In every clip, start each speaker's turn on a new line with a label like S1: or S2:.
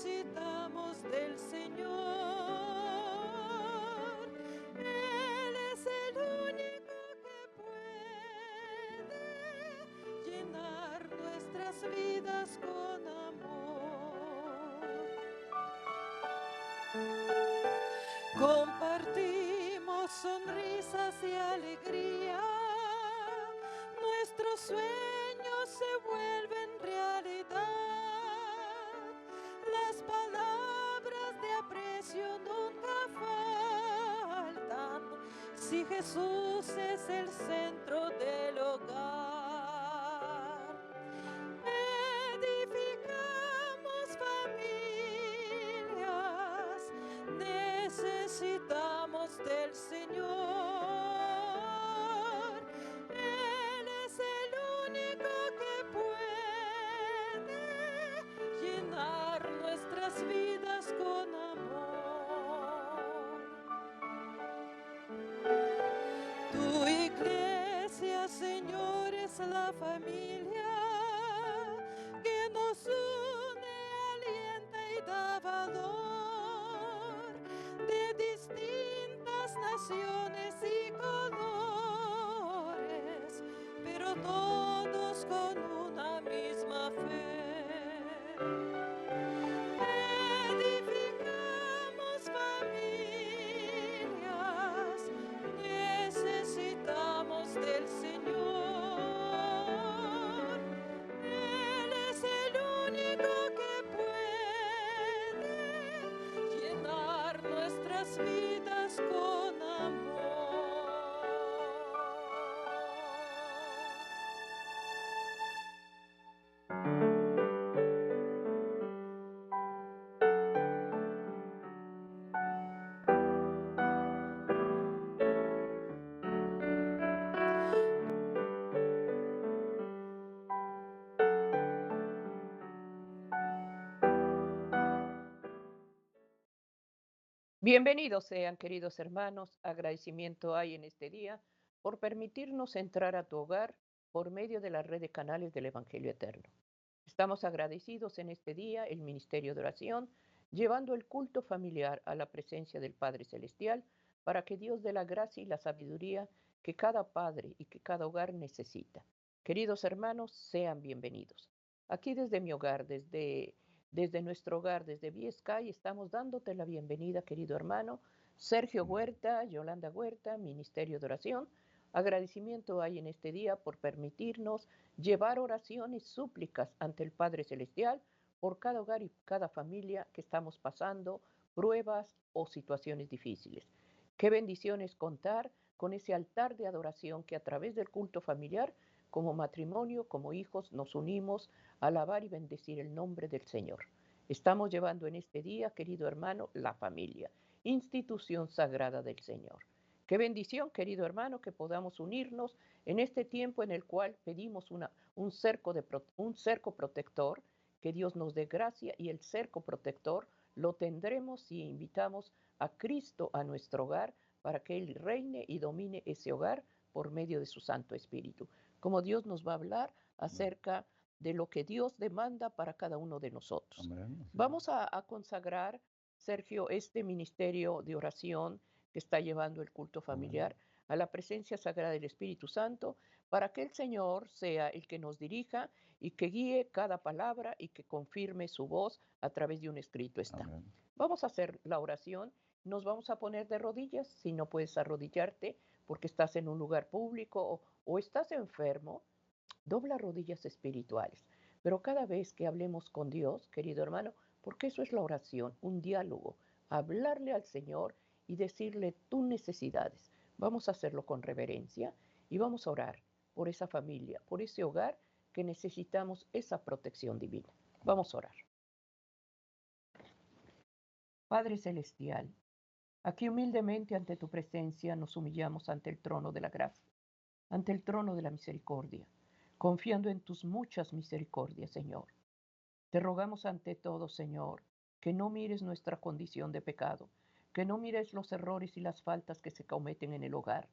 S1: necesitamos del Señor. Él es el único que puede llenar nuestras vidas con amor. Compartimos sonrisas y alegría, nuestros sueños se vuelven realidad, las palabras de aprecio nunca faltan, si Jesús es el centro del hogar. Edificamos familias, necesitamos del Señor. Él es el único que puede llenar nuestras vidas con amor. Tu iglesia, Señor, es la familia que nos une, alienta y da valor, de distintas naciones y colores, pero todos con una misma fe. Edificamos familias, necesitamos del Señor. Él es el único que puede llenar nuestras vidas con amor.
S2: Bienvenidos sean, queridos hermanos. Agradecimiento hay en este día por permitirnos entrar a tu hogar por medio de la red de canales del Evangelio Eterno. Estamos agradecidos en este día, el Ministerio de Oración, llevando el culto familiar a la presencia del Padre Celestial para que Dios dé la gracia y la sabiduría que cada padre y que cada hogar necesita. Queridos hermanos, sean bienvenidos. Aquí desde mi hogar, desde nuestro hogar, desde Viescay, estamos dándote la bienvenida, querido hermano. Sergio Huerta, Yolanda Huerta, Ministerio de Oración. Agradecimiento hay en este día por permitirnos llevar oraciones, súplicas ante el Padre Celestial por cada hogar y cada familia que estamos pasando pruebas o situaciones difíciles. Qué bendición es contar con ese altar de adoración que a través del culto familiar, como matrimonio, como hijos, nos unimos a alabar y bendecir el nombre del Señor. Estamos llevando en este día, querido hermano, la familia, institución sagrada del Señor. Qué bendición, querido hermano, que podamos unirnos en este tiempo en el cual pedimos un cerco protector, que Dios nos dé gracia, y el cerco protector lo tendremos si invitamos a Cristo a nuestro hogar para que Él reine y domine ese hogar por medio de su Santo Espíritu. Como Dios nos va a hablar acerca de lo que Dios demanda para cada uno de nosotros.
S3: Amén.
S2: Vamos a consagrar, Sergio, este ministerio de oración que está llevando el culto familiar a la presencia sagrada del Espíritu Santo, para que el Señor sea el que nos dirija y que guíe cada palabra y que confirme su voz a través de un escrito está.
S3: Amén.
S2: Vamos a hacer la oración, nos vamos a poner de rodillas, si no puedes arrodillarte porque estás en un lugar público o estás enfermo, dobla rodillas espirituales. Pero cada vez que hablemos con Dios, querido hermano, porque eso es la oración, un diálogo, hablarle al Señor y decirle tus necesidades. Vamos a hacerlo con reverencia y vamos a orar por esa familia, por ese hogar que necesitamos esa protección divina. Vamos a orar. Padre Celestial, aquí humildemente ante tu presencia nos humillamos ante el trono de la gracia, ante el trono de la misericordia, confiando en tus muchas misericordias, Señor. Te rogamos ante todo, Señor, que no mires nuestra condición de pecado, que no mires los errores y las faltas que se cometen en el hogar.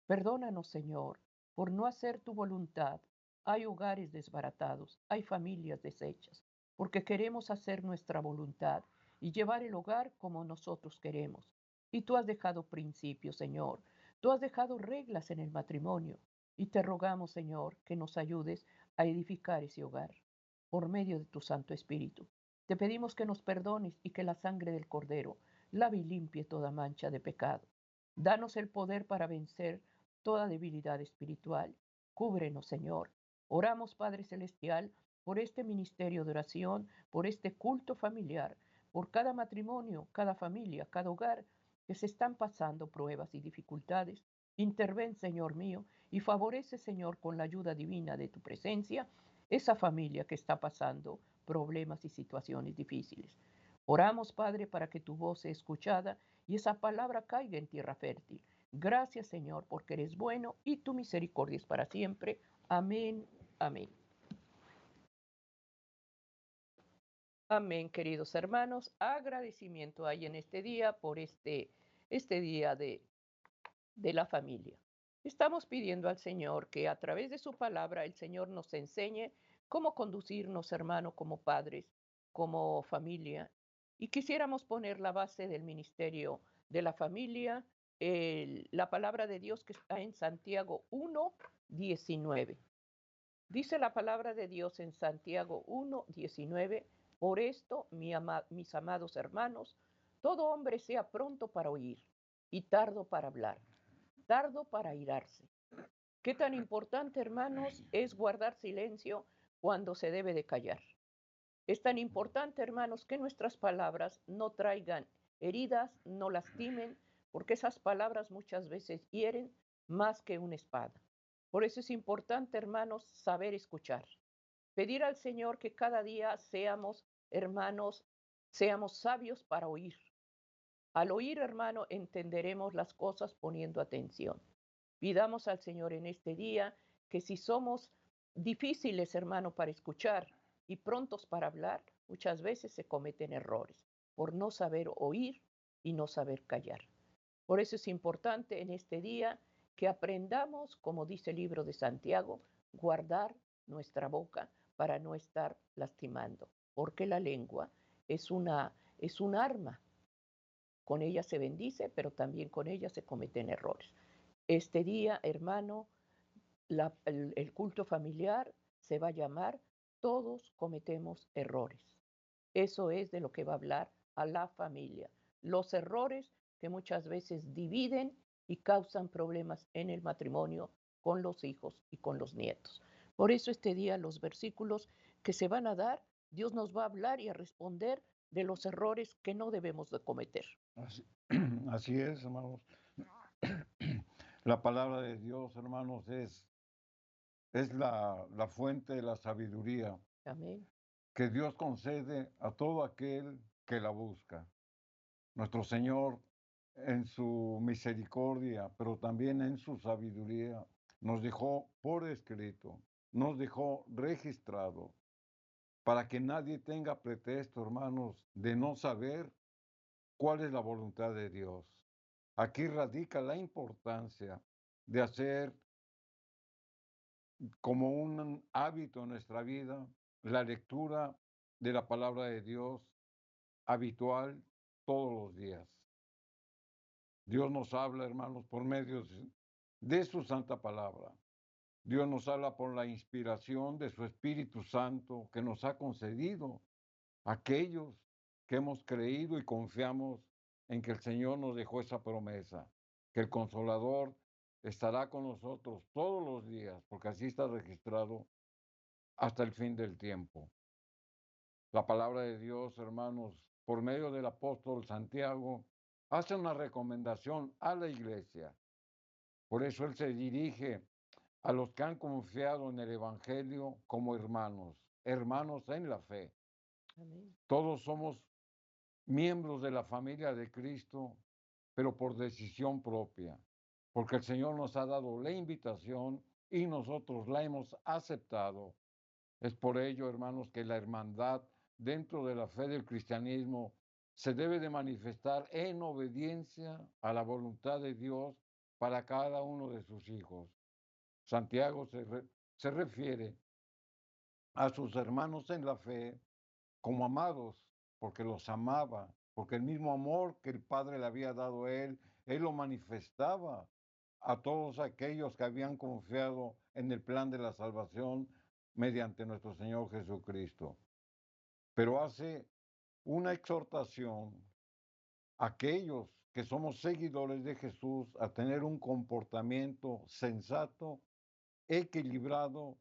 S2: Perdónanos, Señor, por no hacer tu voluntad. Hay hogares desbaratados, hay familias deshechas. porque queremos hacer nuestra voluntad y llevar el hogar como nosotros queremos. Y tú has dejado principios, Señor. Tú has dejado reglas en el matrimonio. Y te rogamos, Señor, que nos ayudes a edificar ese hogar por medio de tu Santo Espíritu. Te pedimos que nos perdones y que la sangre del Cordero lave y limpie toda mancha de pecado. Danos el poder para vencer toda debilidad espiritual. Cúbrenos, Señor. Oramos, Padre Celestial, por este ministerio de oración, por este culto familiar, por cada matrimonio, cada familia, cada hogar que se están pasando pruebas y dificultades. Interven, Señor mío, y favorece, Señor, con la ayuda divina de tu presencia, esa familia que está pasando problemas y situaciones difíciles. Oramos, Padre, para que tu voz sea escuchada y esa palabra caiga en tierra fértil. Gracias, Señor, porque eres bueno y tu misericordia es para siempre. Amén, amén. Amén, queridos hermanos. Agradecimiento hay en este día por este día de la familia. Estamos pidiendo al Señor que a través de su palabra el Señor nos enseñe cómo conducirnos, hermano, como padres, como familia. Y quisiéramos poner la base del ministerio de la familia, la palabra de Dios que está en Santiago 1:19. Dice la palabra de Dios en Santiago 1:19, por esto, mis amados hermanos, todo hombre sea pronto para oír y tardo para hablar, tardo para irarse. Qué tan importante, hermanos, es guardar silencio cuando se debe de callar. Es tan importante, hermanos, que nuestras palabras no traigan heridas, no lastimen, porque esas palabras muchas veces hieren más que una espada. Por eso es importante, hermanos, saber escuchar. Pedir al Señor que cada día seamos, hermanos, seamos sabios para oír. Al oír, hermano, entenderemos las cosas poniendo atención. Pidamos al Señor en este día que si somos difíciles, hermano, para escuchar y prontos para hablar, muchas veces se cometen errores por no saber oír y no saber callar. Por eso es importante en este día que aprendamos, como dice el libro de Santiago, guardar nuestra boca para no estar lastimando, porque la lengua es un arma. Con ella se bendice, pero también con ella se cometen errores. Este día, hermano, el culto familiar se va a llamar Todos cometemos errores. Eso es de lo que va a hablar a la familia. Los errores que muchas veces dividen y causan problemas en el matrimonio con los hijos y con los nietos. Por eso este día los versículos que se van a dar, Dios nos va a hablar y a responder de los errores que no debemos de cometer.
S3: Así, así es, hermanos. La palabra de Dios, hermanos, es la fuente de la sabiduría
S2: Amén.
S3: que Dios concede a todo aquel que la busca. Nuestro Señor, en su misericordia, pero también en su sabiduría, nos dejó por escrito, nos dejó registrado, para que nadie tenga pretexto, hermanos, de no saber cuál es la voluntad de Dios. Aquí radica la importancia de hacer como un hábito en nuestra vida la lectura de la palabra de Dios habitual todos los días. Dios nos habla, hermanos, por medio de su santa palabra. Dios nos habla por la inspiración de su Espíritu Santo que nos ha concedido aquellos que hemos creído y confiamos en que el Señor nos dejó esa promesa, que el Consolador estará con nosotros todos los días, porque así está registrado hasta el fin del tiempo. La palabra de Dios, hermanos, por medio del apóstol Santiago, hace una recomendación a la iglesia. Por eso él se dirige a los que han confiado en el Evangelio como hermanos, hermanos en la fe.
S2: Amén.
S3: Todos somos miembros de la familia de Cristo, pero por decisión propia, porque el Señor nos ha dado la invitación y nosotros la hemos aceptado. Es por ello, hermanos, que la hermandad dentro de la fe del cristianismo se debe de manifestar en obediencia a la voluntad de Dios para cada uno de sus hijos. Santiago se refiere a sus hermanos en la fe como amados, porque los amaba, porque el mismo amor que el Padre le había dado a él lo manifestaba a todos aquellos que habían confiado en el plan de la salvación mediante nuestro Señor Jesucristo. Pero hace una exhortación a aquellos que somos seguidores de Jesús a tener un comportamiento sensato, equilibrado,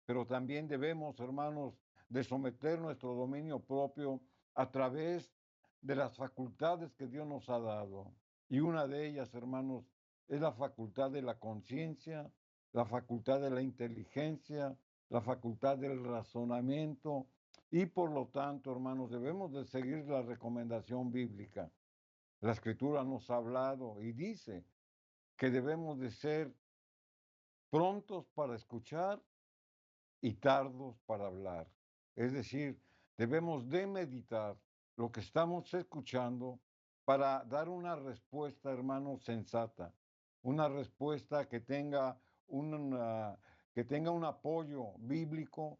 S3: pero también debemos, hermanos, de someter nuestro dominio propio a través de las facultades que Dios nos ha dado. Y una de ellas, hermanos, es la facultad de la conciencia, la facultad de la inteligencia, la facultad del razonamiento. Y por lo tanto, hermanos, debemos de seguir la recomendación bíblica. La Escritura nos ha hablado y dice que debemos de ser prontos para escuchar y tardos para hablar. Es decir, debemos de meditar lo que estamos escuchando para dar una respuesta, hermano, sensata, una respuesta que tenga un apoyo bíblico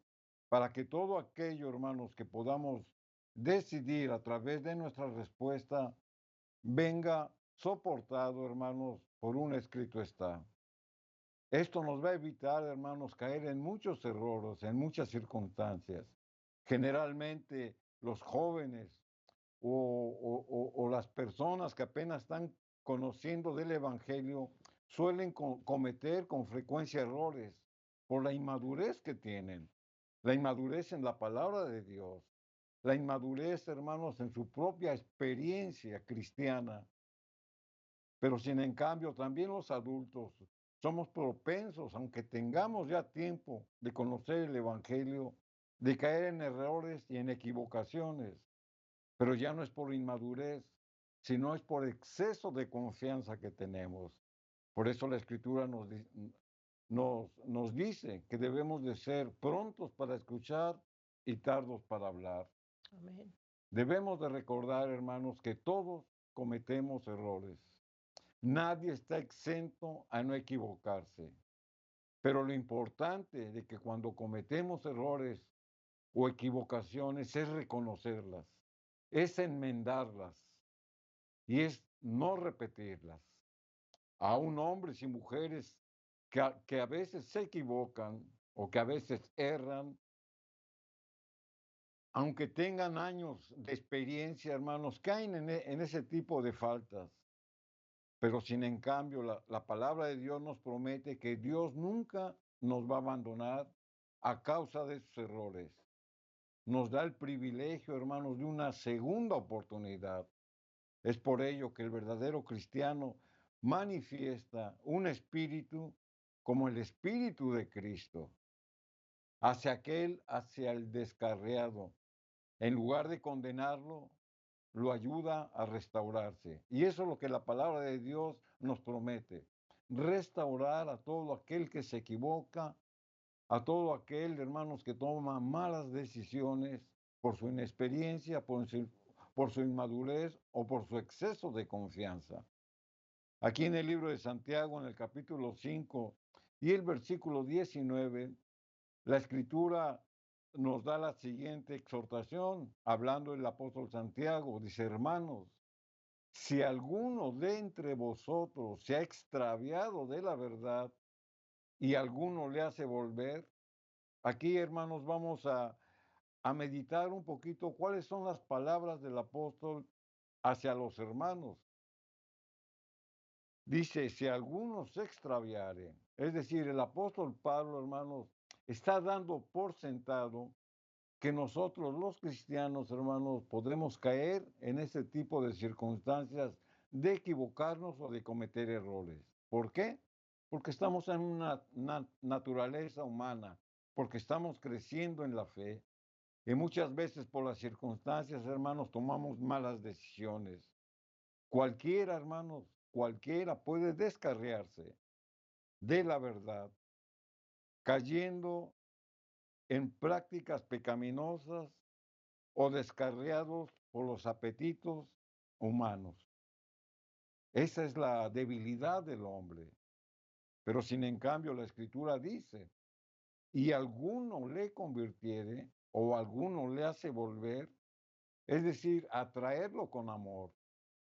S3: para que todo aquello, hermanos, que podamos decidir a través de nuestra respuesta venga soportado, hermanos, por un escrito está. Esto nos va a evitar, hermanos, caer en muchos errores, en muchas circunstancias. Generalmente los jóvenes o las personas que apenas están conociendo del Evangelio suelen cometer con frecuencia errores por la inmadurez que tienen, la inmadurez en la palabra de Dios, la inmadurez, hermanos, en su propia experiencia cristiana. Pero sin en cambio, también los adultos somos propensos, aunque tengamos ya tiempo de conocer el Evangelio, de caer en errores y en equivocaciones. Pero ya no es por inmadurez, sino es por exceso de confianza que tenemos. Por eso la Escritura nos dice que debemos de ser prontos para escuchar y tardos para hablar.
S2: Amén.
S3: Debemos de recordar, hermanos, que todos cometemos errores. Nadie está exento a no equivocarse. Pero lo importante de que cuando cometemos errores o equivocaciones es reconocerlas, es enmendarlas y es no repetirlas. Aún hombres y mujeres que a veces se equivocan o que a veces erran, aunque tengan años de experiencia, hermanos, caen en ese tipo de faltas. Pero sin en cambio, la palabra de Dios nos promete que Dios nunca nos va a abandonar a causa de sus errores. Nos da el privilegio, hermanos, de una segunda oportunidad. Es por ello que el verdadero cristiano manifiesta un espíritu como el espíritu de Cristo, hacia el descarriado. En lugar de condenarlo, lo ayuda a restaurarse. Y eso es lo que la palabra de Dios nos promete. Restaurar a todo aquel que se equivoca, a todo aquel, hermanos, que toma malas decisiones por su inexperiencia, por su inmadurez o por su exceso de confianza. Aquí en el libro de Santiago, en el capítulo 5 y el versículo 19, la Escritura nos da la siguiente exhortación, hablando el apóstol Santiago, dice: hermanos, si alguno de entre vosotros se ha extraviado de la verdad y alguno le hace volver, aquí, hermanos, vamos a meditar un poquito cuáles son las palabras del apóstol hacia los hermanos. Dice, si alguno se extraviare, es decir, el apóstol Pablo, hermanos, está dando por sentado que nosotros los cristianos, hermanos, podremos caer en ese tipo de circunstancias de equivocarnos o de cometer errores. ¿Por qué? Porque estamos en una naturaleza humana, porque estamos creciendo en la fe y muchas veces por las circunstancias, hermanos, tomamos malas decisiones. Cualquiera, hermanos, cualquiera puede descarriarse de la verdad, cayendo en prácticas pecaminosas o descarriados por los apetitos humanos. Esa es la debilidad del hombre. Pero sin en cambio la Escritura dice, y alguno le convirtiere, o alguno le hace volver, es decir, atraerlo con amor,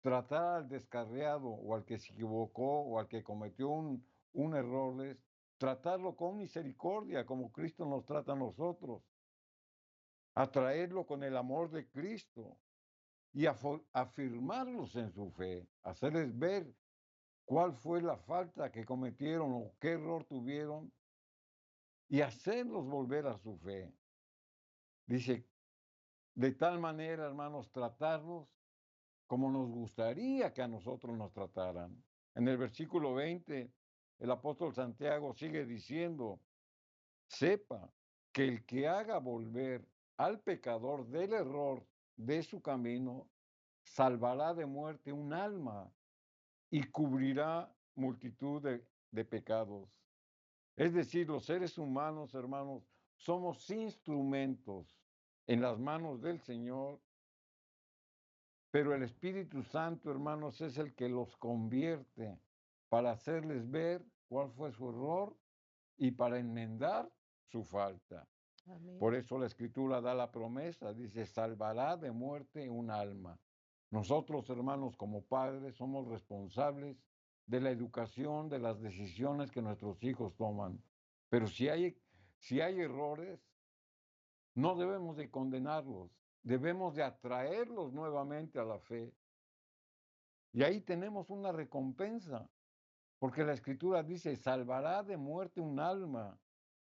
S3: tratar al descarriado o al que se equivocó o al que cometió un error, tratarlo con misericordia, como Cristo nos trata a nosotros, atraerlo con el amor de Cristo y afirmarlos en su fe, hacerles ver cuál fue la falta que cometieron o qué error tuvieron y hacerlos volver a su fe. Dice, de tal manera, hermanos, tratarlos como nos gustaría que a nosotros nos trataran. En el versículo 20, el apóstol Santiago sigue diciendo, sepa que el que haga volver al pecador del error de su camino, salvará de muerte un alma y cubrirá multitud de pecados. Es decir, los seres humanos, hermanos, somos instrumentos en las manos del Señor, pero el Espíritu Santo, hermanos, es el que los convierte para hacerles ver cuál fue su error y para enmendar su falta.
S2: Amén.
S3: Por eso la Escritura da la promesa, dice, salvará de muerte un alma. Nosotros, hermanos, como padres, somos responsables de la educación, de las decisiones que nuestros hijos toman. Pero si hay errores, no debemos de condenarlos, debemos de atraerlos nuevamente a la fe. Y ahí tenemos una recompensa, porque la Escritura dice, salvará de muerte un alma.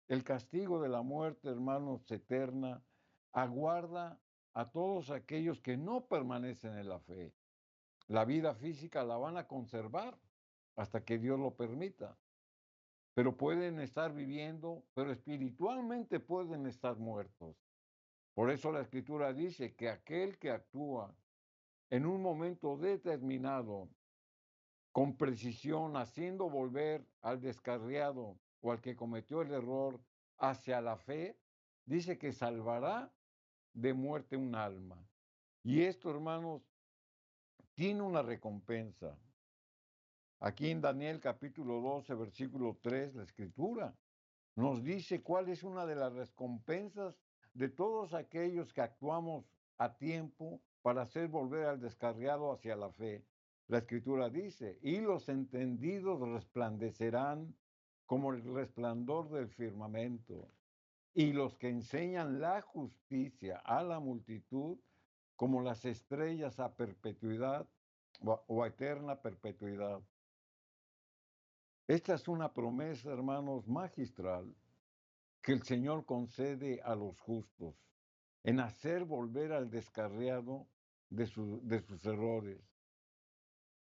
S3: El castigo de la muerte, hermanos, eterna, aguarda a todos aquellos que no permanecen en la fe. La vida física la van a conservar hasta que Dios lo permita, pero pueden estar viviendo, pero espiritualmente pueden estar muertos. Por eso la Escritura dice que aquel que actúa en un momento determinado, con precisión, haciendo volver al descarriado o al que cometió el error hacia la fe, dice que salvará de muerte un alma. Y esto, hermanos, tiene una recompensa. Aquí en Daniel capítulo 12, versículo 3, la Escritura nos dice cuál es una de las recompensas de todos aquellos que actuamos a tiempo para hacer volver al descarriado hacia la fe. La Escritura dice, y los entendidos resplandecerán como el resplandor del firmamento, y los que enseñan la justicia a la multitud como las estrellas a perpetuidad o a eterna perpetuidad. Esta es una promesa, hermanos, magistral que el Señor concede a los justos en hacer volver al descarriado de sus errores.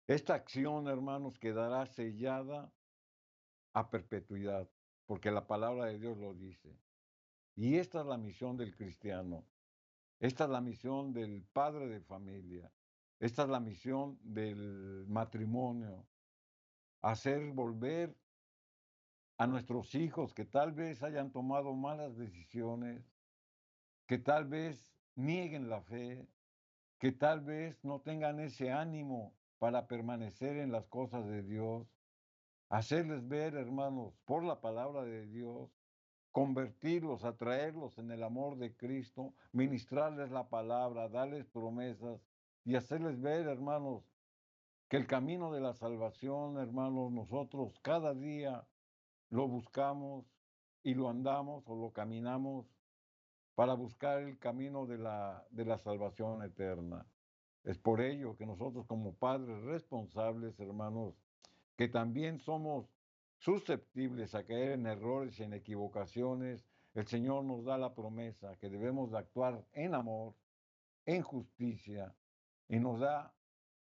S3: Esta acción, hermanos, quedará sellada a perpetuidad, porque la palabra de Dios lo dice. Y esta es la misión del cristiano. Esta es la misión del padre de familia. Esta es la misión del matrimonio. Hacer volver a nuestros hijos que tal vez hayan tomado malas decisiones, que tal vez nieguen la fe, que tal vez no tengan ese ánimo para permanecer en las cosas de Dios. Hacerles ver, hermanos, por la palabra de Dios, convertirlos, atraerlos en el amor de Cristo, ministrarles la palabra, darles promesas y hacerles ver, hermanos, que el camino de la salvación, hermanos, nosotros cada día lo buscamos y lo andamos o lo caminamos para buscar el camino de la salvación eterna. Es por ello que nosotros como padres responsables, hermanos, que también somos susceptibles a caer en errores y en equivocaciones, el Señor nos da la promesa que debemos de actuar en amor, en justicia, y nos da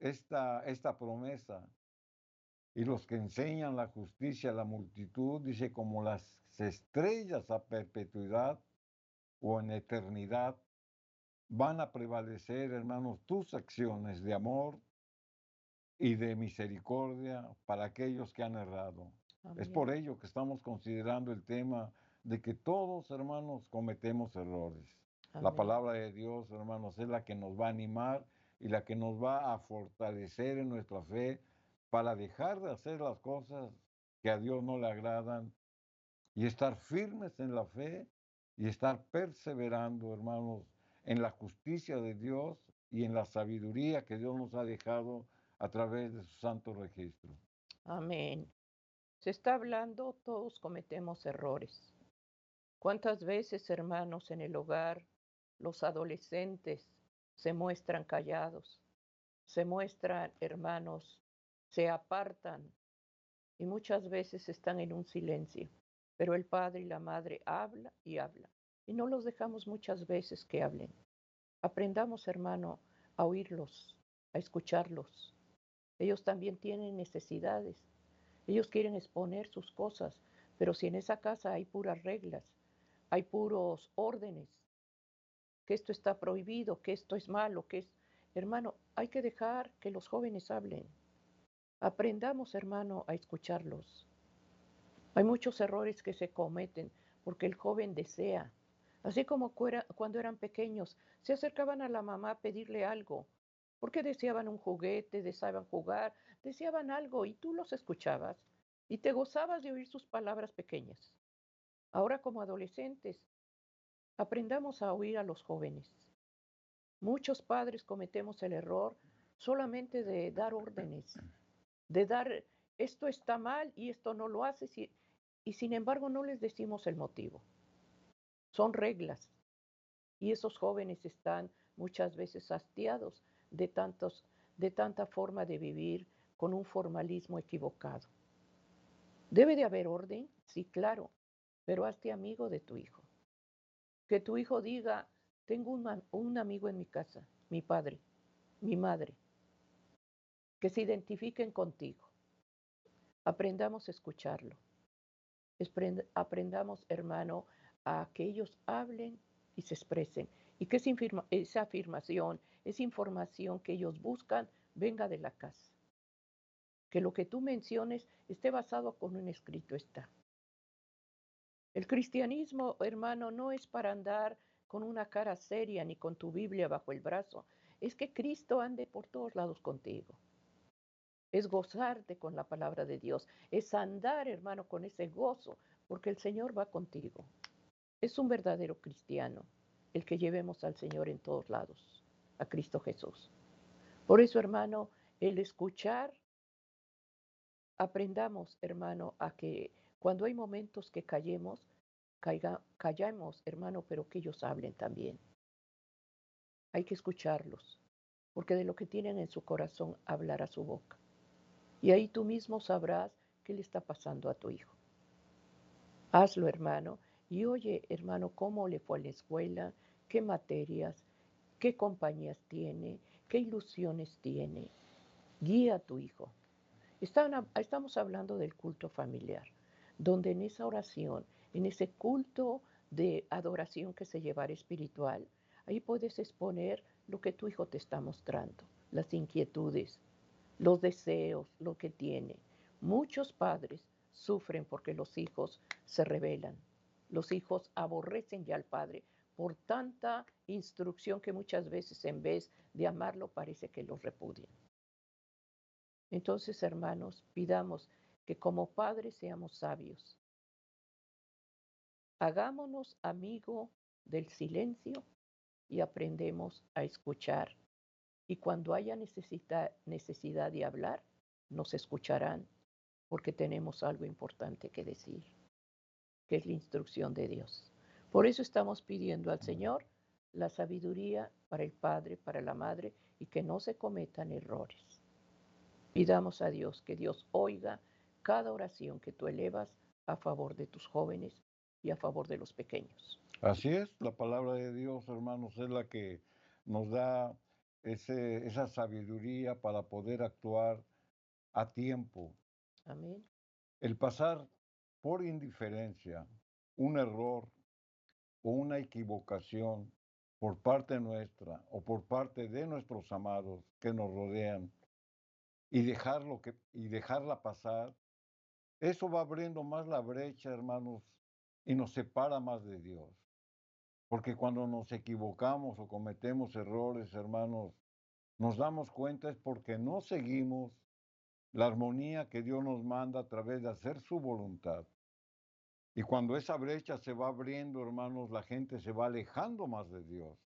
S3: esta promesa. Y los que enseñan la justicia a la multitud, dice, como las estrellas a perpetuidad o en eternidad, van a prevalecer, hermanos, tus acciones de amor y de misericordia para aquellos que han errado. Es
S2: Amén.
S3: por ello que estamos considerando el tema de que todos, hermanos, cometemos errores. La
S2: Amén.
S3: palabra de Dios, hermanos, es la que nos va a animar y la que nos va a fortalecer en nuestra fe para dejar de hacer las cosas que a Dios no le agradan y estar firmes en la fe y estar perseverando, hermanos, en la justicia de Dios y en la sabiduría que Dios nos ha dejado a través de su santo registro.
S2: Amén. Se está hablando, todos cometemos errores. ¿Cuántas veces, hermanos, en el hogar los adolescentes se muestran callados, se muestran, hermanos, se apartan y muchas veces están en un silencio? Pero el padre y la madre habla y habla y no los dejamos muchas veces que hablen. Aprendamos, hermano, a oírlos, a escucharlos. Ellos también tienen necesidades. Ellos quieren exponer sus cosas, pero si en esa casa hay puras reglas, hay puros órdenes, que esto está prohibido, que esto es malo, que es... Hermano, hay que dejar que los jóvenes hablen. Aprendamos, hermano, a escucharlos. Hay muchos errores que se cometen porque el joven desea. Así como cuando eran pequeños, se acercaban a la mamá a pedirle algo, porque deseaban un juguete, deseaban jugar, deseaban algo y tú los escuchabas y te gozabas de oír sus palabras pequeñas. Ahora como adolescentes, aprendamos a oír a los jóvenes. Muchos padres cometemos el error solamente de dar órdenes, de dar esto está mal y esto no lo haces y sin embargo no les decimos el motivo. Son reglas y esos jóvenes están muchas veces hastiados de, de tanta forma de vivir con un formalismo equivocado. ¿Debe de haber orden? Sí, claro, pero hazte amigo de tu hijo. Que tu hijo diga, tengo un amigo en mi casa, mi padre, mi madre, que se identifiquen contigo. Aprendamos a escucharlo. Aprendamos, hermano, a que ellos hablen y se expresen. Y que esa afirmación, esa información que ellos buscan, venga de la casa. Que lo que tú menciones esté basado con un escrito está. El cristianismo, hermano, no es para andar con una cara seria ni con tu Biblia bajo el brazo. Es que Cristo ande por todos lados contigo. Es gozarte con la palabra de Dios. Es andar, hermano, con ese gozo, porque el Señor va contigo. Es un verdadero cristiano el que llevemos al Señor en todos lados, a Cristo Jesús. Por eso, hermano, el escuchar, aprendamos, hermano, a que cuando hay momentos que callamos, hermano, pero que ellos hablen también. Hay que escucharlos, porque de lo que tienen en su corazón hablará su boca. Y ahí tú mismo sabrás qué le está pasando a tu hijo. Hazlo, hermano, y oye, hermano, cómo le fue a la escuela, qué materias, qué compañías tiene, qué ilusiones tiene. Guía a tu hijo. Estamos hablando del culto familiar, donde en esa oración, en ese culto de adoración que se llevará espiritual, ahí puedes exponer lo que tu hijo te está mostrando, las inquietudes, los deseos, lo que tiene. Muchos padres sufren porque los hijos se rebelan. Los hijos aborrecen ya al padre por tanta instrucción que muchas veces en vez de amarlo parece que los repudian. Entonces, hermanos, pidamos que como padres seamos sabios. Hagámonos amigo del silencio y aprendemos a escuchar. Y cuando haya necesidad de hablar, nos escucharán porque tenemos algo importante que decir, que es la instrucción de Dios. Por eso estamos pidiendo al Señor la sabiduría para el Padre, para la Madre y que no se cometan errores. Pidamos a Dios que Dios oiga cada oración que tú elevas a favor de tus jóvenes y a favor de los pequeños.
S3: Así es, la palabra de Dios, hermanos, es la que nos da esa sabiduría para poder actuar a tiempo.
S2: Amén.
S3: El pasar por indiferencia, un error o una equivocación por parte nuestra o por parte de nuestros amados que nos rodean y dejarla pasar, eso va abriendo más la brecha, hermanos, y nos separa más de Dios. Porque cuando nos equivocamos o cometemos errores, hermanos, nos damos cuenta es porque no seguimos la armonía que Dios nos manda a través de hacer su voluntad. Y cuando esa brecha se va abriendo, hermanos, la gente se va alejando más de Dios.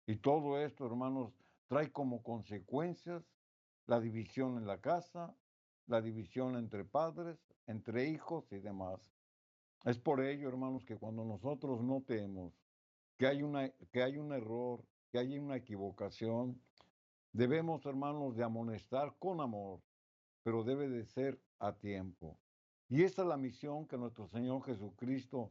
S3: Y todo esto, hermanos, trae como consecuencias la división en la casa, la división entre padres, entre hijos y demás. Es por ello, hermanos, que cuando nosotros notemos que hay un error, que hay una equivocación, debemos, hermanos, de amonestar con amor, pero debe de ser a tiempo. Y esta es la misión que nuestro Señor Jesucristo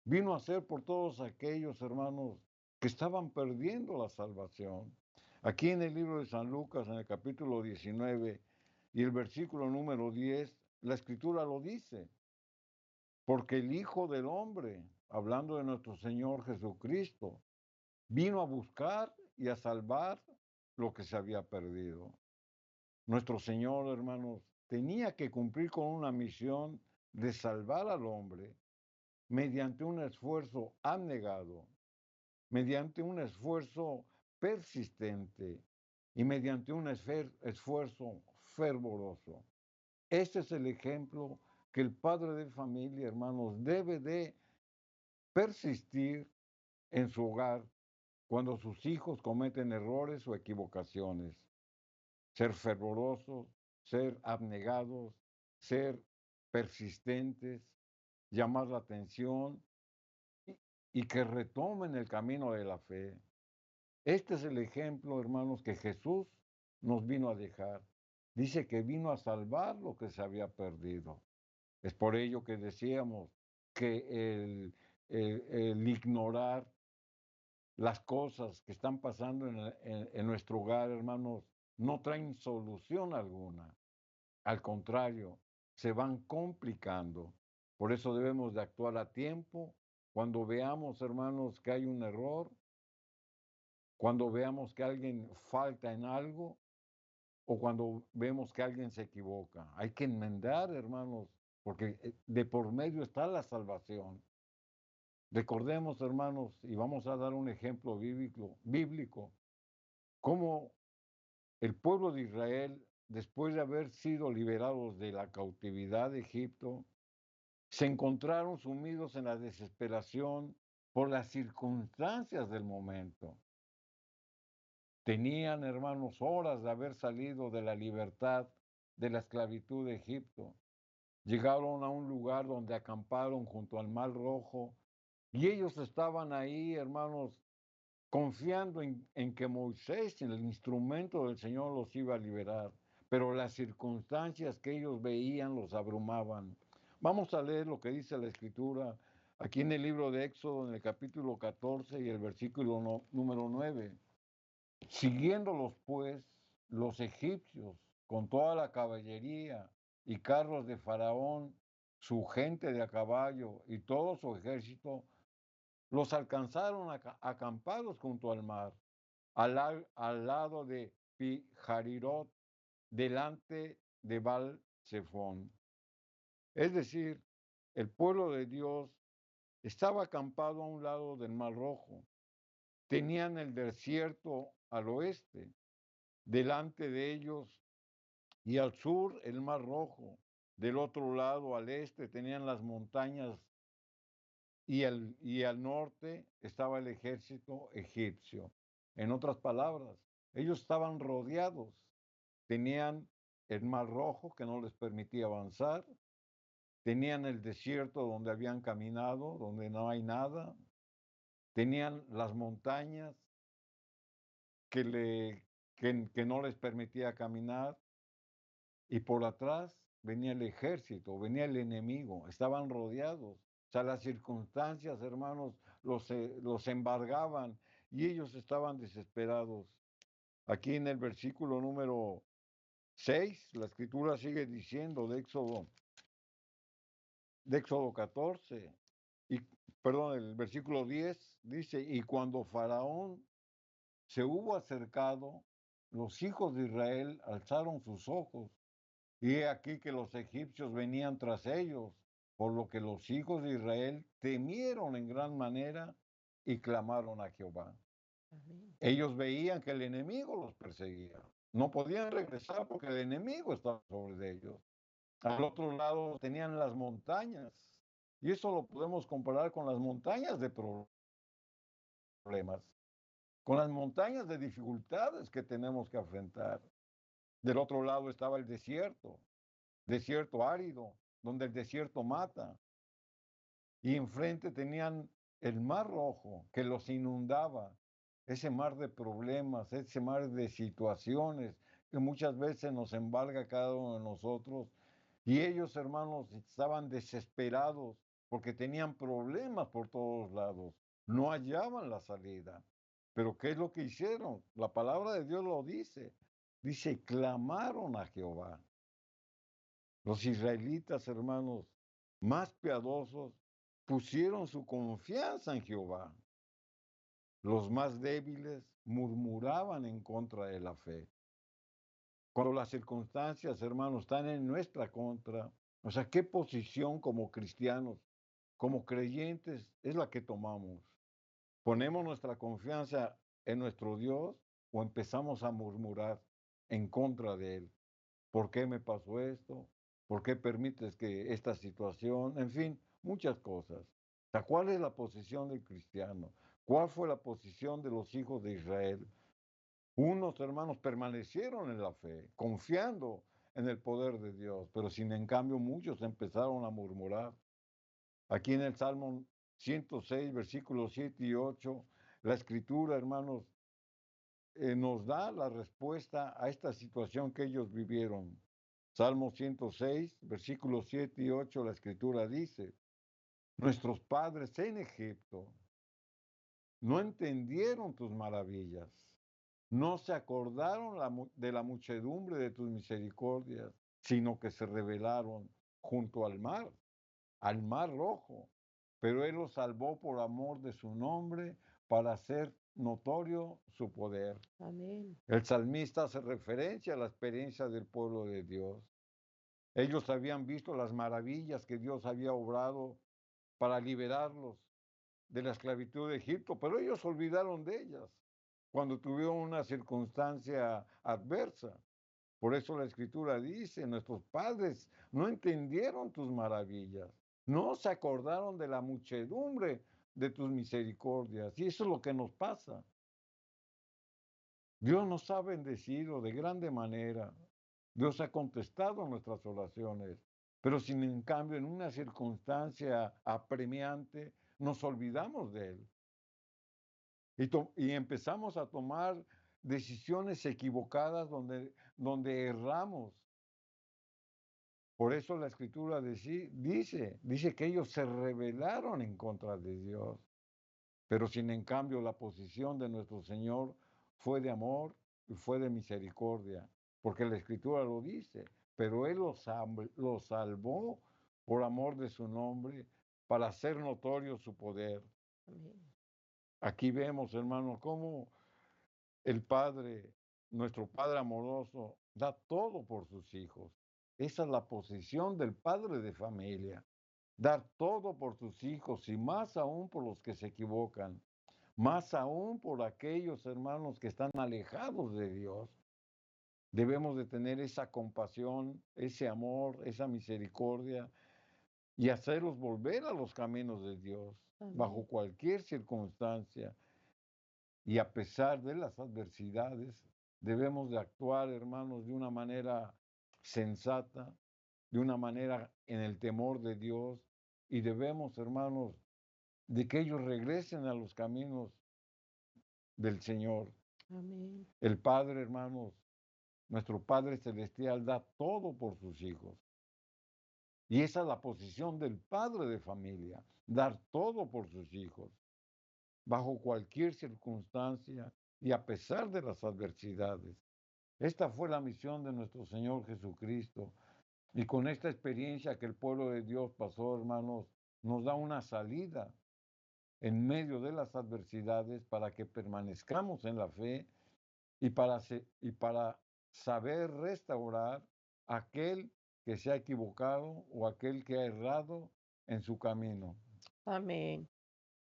S3: vino a hacer por todos aquellos hermanos que estaban perdiendo la salvación. Aquí en el libro de San Lucas, en el capítulo 19 y el versículo número 10, la escritura lo dice, porque el Hijo del Hombre, hablando de nuestro Señor Jesucristo, vino a buscar y a salvar lo que se había perdido. Nuestro Señor, hermanos, tenía que cumplir con una misión de salvar al hombre mediante un esfuerzo abnegado, mediante un esfuerzo persistente y mediante un esfuerzo fervoroso. Este es el ejemplo que el padre de familia, hermanos, debe de persistir en su hogar cuando sus hijos cometen errores o equivocaciones. Ser fervorosos, ser abnegados, ser persistentes, llamar la atención y, y que retomen el camino de la fe. Este es el ejemplo, hermanos, que Jesús nos vino a dejar. Dice que vino a salvar lo que se había perdido. Es por ello que decíamos que el ignorar las cosas que están pasando en nuestro hogar, hermanos, no traen solución alguna. Al contrario, se van complicando. Por eso debemos de actuar a tiempo. Cuando veamos, hermanos, que hay un error, cuando veamos que alguien falta en algo o cuando vemos que alguien se equivoca. Hay que enmendar, hermanos, porque de por medio está la salvación. Recordemos, hermanos, y vamos a dar un ejemplo bíblico, cómo el pueblo de Israel, después de haber sido liberados de la cautividad de Egipto, se encontraron sumidos en la desesperación por las circunstancias del momento. Tenían, hermanos, horas de haber salido de la libertad, de la esclavitud de Egipto. Llegaron a un lugar donde acamparon junto al Mar Rojo y ellos estaban ahí, hermanos, confiando en que Moisés, el instrumento del Señor, los iba a liberar. Pero las circunstancias que ellos veían los abrumaban. Vamos a leer lo que dice la Escritura aquí en el libro de Éxodo, en el capítulo 14 y el versículo número 9. Siguiéndolos pues los egipcios con toda la caballería y carros de Faraón, su gente de a caballo y todo su ejército, los alcanzaron acampados junto al mar, al lado de Piharirot, delante de Baal-Zephón. Es decir, el pueblo de Dios estaba acampado a un lado del Mar Rojo. Tenían el desierto al oeste, delante de ellos, y al sur el Mar Rojo. Del otro lado, al este, tenían las montañas y al norte estaba el ejército egipcio. En otras palabras, ellos estaban rodeados, tenían el Mar Rojo que no les permitía avanzar, tenían el desierto donde habían caminado, donde no hay nada, tenían las montañas que no les permitía caminar, y por atrás venía el ejército, venía el enemigo, estaban rodeados. O sea, las circunstancias, hermanos, los embargaban y ellos estaban desesperados. Aquí en el versículo número 6, la escritura sigue diciendo de Éxodo 14, y, perdón, el versículo 10 dice, y cuando Faraón se hubo acercado, los hijos de Israel alzaron sus ojos, y he aquí que los egipcios venían tras ellos, por lo que los hijos de Israel temieron en gran manera y clamaron a Jehová.
S2: Amén.
S3: Ellos veían que el enemigo los perseguía. No podían regresar porque el enemigo estaba sobre ellos. Al otro lado tenían las montañas Y eso lo podemos comparar con las montañas de problemas, con las montañas de dificultades que tenemos que enfrentar. Del otro lado estaba el desierto árido, donde el desierto mata. Y enfrente tenían el mar rojo que los inundaba, ese mar de problemas, ese mar de situaciones que muchas veces nos embarga a cada uno de nosotros. Y ellos, hermanos, estaban desesperados porque tenían problemas por todos lados, no hallaban la salida. Pero ¿qué es lo que hicieron? La palabra de Dios lo dice, clamaron a Jehová. Los israelitas, hermanos, más piadosos, pusieron su confianza en Jehová. Los más débiles murmuraban en contra de la fe. Cuando las circunstancias, hermanos, están en nuestra contra, o sea, ¿qué posición como cristianos, como creyentes, es la que tomamos? ¿Ponemos nuestra confianza en nuestro Dios o empezamos a murmurar en contra de Él? ¿Por qué me pasó esto? ¿Por qué permites que esta situación? En fin, muchas cosas. O sea, ¿cuál es la posición del cristiano? ¿Cuál fue la posición de los hijos de Israel? Unos hermanos permanecieron en la fe, confiando en el poder de Dios, pero sin en cambio muchos empezaron a murmurar. Aquí en el Salmo 106, versículos 7 y 8, la escritura, hermanos, nos da la respuesta a esta situación que ellos vivieron. Salmo 106, versículos 7 y 8, la escritura dice, nuestros padres en Egipto no entendieron tus maravillas, no se acordaron de la muchedumbre de tus misericordias, sino que se rebelaron junto al mar rojo. Pero Él los salvó por amor de su nombre para hacer notorio su poder.
S2: Amén.
S3: El salmista hace referencia a la experiencia del pueblo de Dios. Ellos habían visto las maravillas que Dios había obrado para liberarlos de la esclavitud de Egipto, pero ellos olvidaron de ellas cuando tuvieron una circunstancia adversa. Por eso la escritura dice, nuestros padres no entendieron tus maravillas, no se acordaron de la muchedumbre de tus misericordias. Y eso es lo que nos pasa. Dios nos ha bendecido de grande manera. Dios ha contestado nuestras oraciones, pero sin en cambio en una circunstancia apremiante nos olvidamos de Él y empezamos a tomar decisiones equivocadas donde erramos. Por eso la escritura dice que ellos se rebelaron en contra de Dios, pero sin en cambio la posición de nuestro Señor fue de amor y fue de misericordia, porque la escritura lo dice, pero Él los salvó por amor de su nombre para hacer notorio su poder.
S2: Amén.
S3: Aquí vemos, hermano, cómo el Padre, nuestro Padre amoroso, da todo por sus hijos. Esa es la posición del padre de familia, dar todo por sus hijos y más aún por los que se equivocan, más aún por aquellos hermanos que están alejados de Dios. Debemos de tener esa compasión, ese amor, esa misericordia y hacerlos volver a los caminos de Dios bajo
S2: Amén.
S3: cualquier circunstancia. Y a pesar de las adversidades, debemos de actuar, hermanos, de una manera sensata, de una manera en el temor de Dios. Y debemos, hermanos, de que ellos regresen a los caminos del Señor.
S2: Amén.
S3: El Padre, hermanos, nuestro Padre Celestial da todo por sus hijos. Y esa es la posición del padre de familia, dar todo por sus hijos, bajo cualquier circunstancia y a pesar de las adversidades. Esta fue la misión de nuestro Señor Jesucristo. Y con esta experiencia que el pueblo de Dios pasó, hermanos, nos da una salida en medio de las adversidades para que permanezcamos en la fe y para saber restaurar a aquel que se ha equivocado o aquel que ha errado en su camino.
S2: Amén.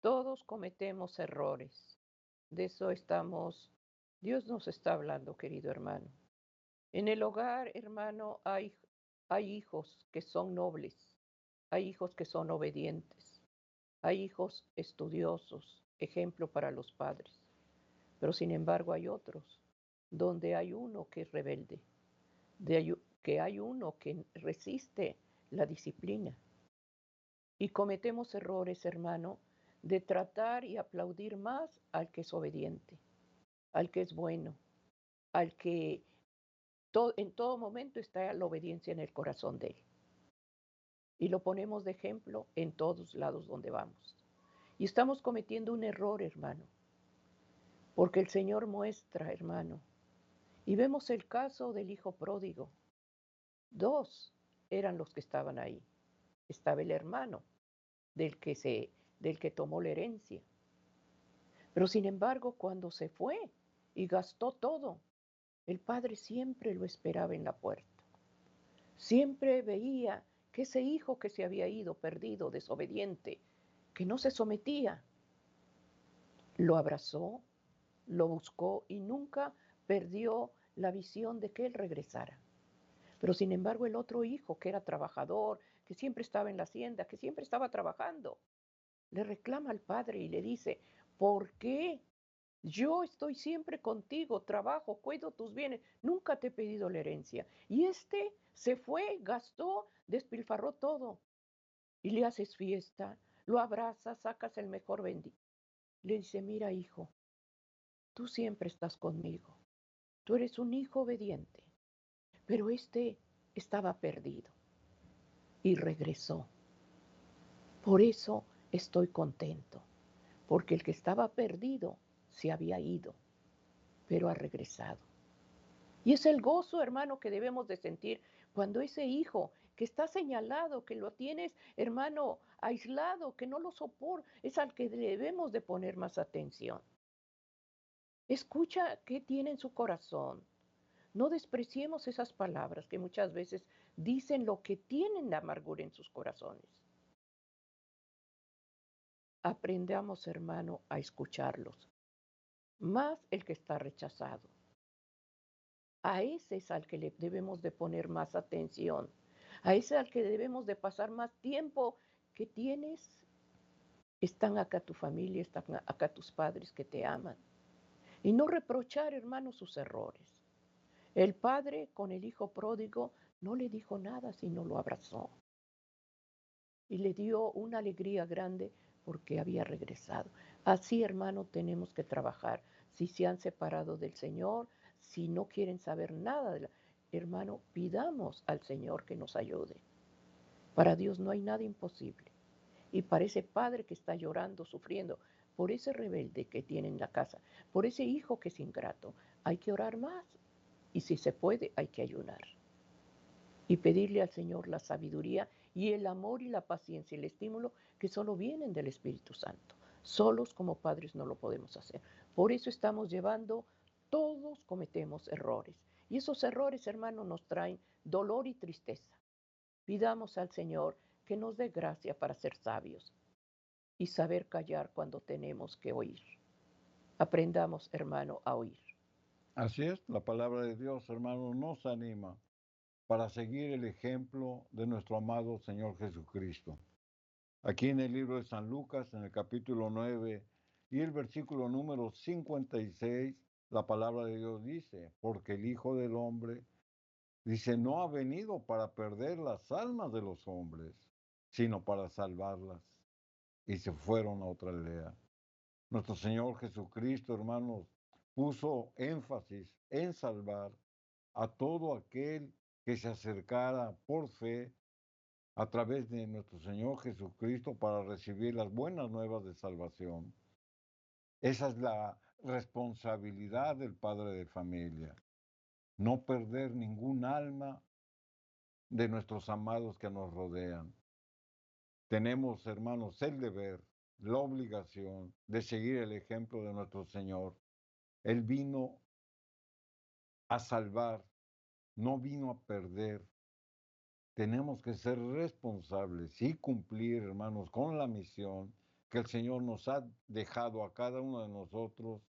S2: Todos cometemos errores. De eso Dios nos está hablando, querido hermano. En el hogar, hermano, hay hijos que son nobles, hay hijos que son obedientes, hay hijos estudiosos, ejemplo para los padres, pero sin embargo hay otros donde hay uno que es rebelde, que hay uno que resiste la disciplina. Y cometemos errores, hermano, de tratar y aplaudir más al que es obediente, al que es bueno, al que en todo momento está la obediencia en el corazón de él. Y lo ponemos de ejemplo en todos lados donde vamos. Y estamos cometiendo un error, hermano, porque el Señor muestra, hermano, y vemos el caso del hijo pródigo. Dos eran los que estaban ahí. Estaba el hermano del que tomó la herencia. Pero sin embargo, cuando se fue y gastó todo, el padre siempre lo esperaba en la puerta. Siempre veía que ese hijo que se había ido, perdido, desobediente, que no se sometía, lo abrazó, lo buscó y nunca perdió la visión de que él regresara. Pero sin embargo, el otro hijo, que era trabajador, que siempre estaba en la hacienda, que siempre estaba trabajando, le reclama al padre y le dice: ¿por qué? Yo estoy siempre contigo, trabajo, cuido tus bienes, nunca te he pedido la herencia. Y este se fue, gastó, despilfarró todo. Y le haces fiesta, lo abrazas, sacas el mejor bendito. Le dice: mira, hijo, tú siempre estás conmigo, tú eres un hijo obediente, pero este estaba perdido y regresó. Por eso estoy contento, porque el que estaba perdido se había ido, pero ha regresado. Y es el gozo, hermano, que debemos de sentir cuando ese hijo que está señalado, que lo tienes, hermano, aislado, que no lo soporta, es al que debemos de poner más atención. Escucha qué tiene en su corazón. No despreciemos esas palabras que muchas veces dicen lo que tienen la amargura en sus corazones. Aprendamos, hermano, a escucharlos, más el que está rechazado. A ese es al que le debemos de poner más atención, a ese al que debemos de pasar más tiempo que tienes. Están acá tu familia, están acá tus padres que te aman. Y no reprochar, hermano, sus errores. El padre con el hijo pródigo no le dijo nada, sino lo abrazó. Y le dio una alegría grande porque había regresado. Así, hermano, tenemos que trabajar. Si se han separado del Señor, si no quieren saber nada hermano, pidamos al Señor que nos ayude. Para Dios no hay nada imposible. Y para ese padre que está llorando, sufriendo, por ese rebelde que tiene en la casa, por ese hijo que es ingrato, hay que orar más. Y si se puede, hay que ayunar. Y pedirle al Señor la sabiduría y el amor y la paciencia y el estímulo que solo vienen del Espíritu Santo. Solos como padres no lo podemos hacer. Por eso estamos llevando, todos cometemos errores. Y esos errores, hermano, nos traen dolor y tristeza. Pidamos al Señor que nos dé gracia para ser sabios y saber callar cuando tenemos que oír. Aprendamos, hermano, a oír.
S3: Así es, la palabra de Dios, hermano, nos anima para seguir el ejemplo de nuestro amado Señor Jesucristo. Aquí en el libro de San Lucas, en el capítulo 9 y el versículo número 56, la palabra de Dios dice: porque el Hijo del Hombre, dice, no ha venido para perder las almas de los hombres, sino para salvarlas. Y se fueron a otra aldea. Nuestro Señor Jesucristo, hermanos, puso énfasis en salvar a todo aquel que se acercara por fe a través de nuestro Señor Jesucristo para recibir las buenas nuevas de salvación. Esa es la responsabilidad del padre de familia. No perder ningún alma de nuestros amados que nos rodean. Tenemos, hermanos, el deber, la obligación de seguir el ejemplo de nuestro Señor. Él vino a salvar, no vino a perder. Tenemos que ser responsables y cumplir, hermanos, con la misión que el Señor nos ha dejado a cada uno de nosotros,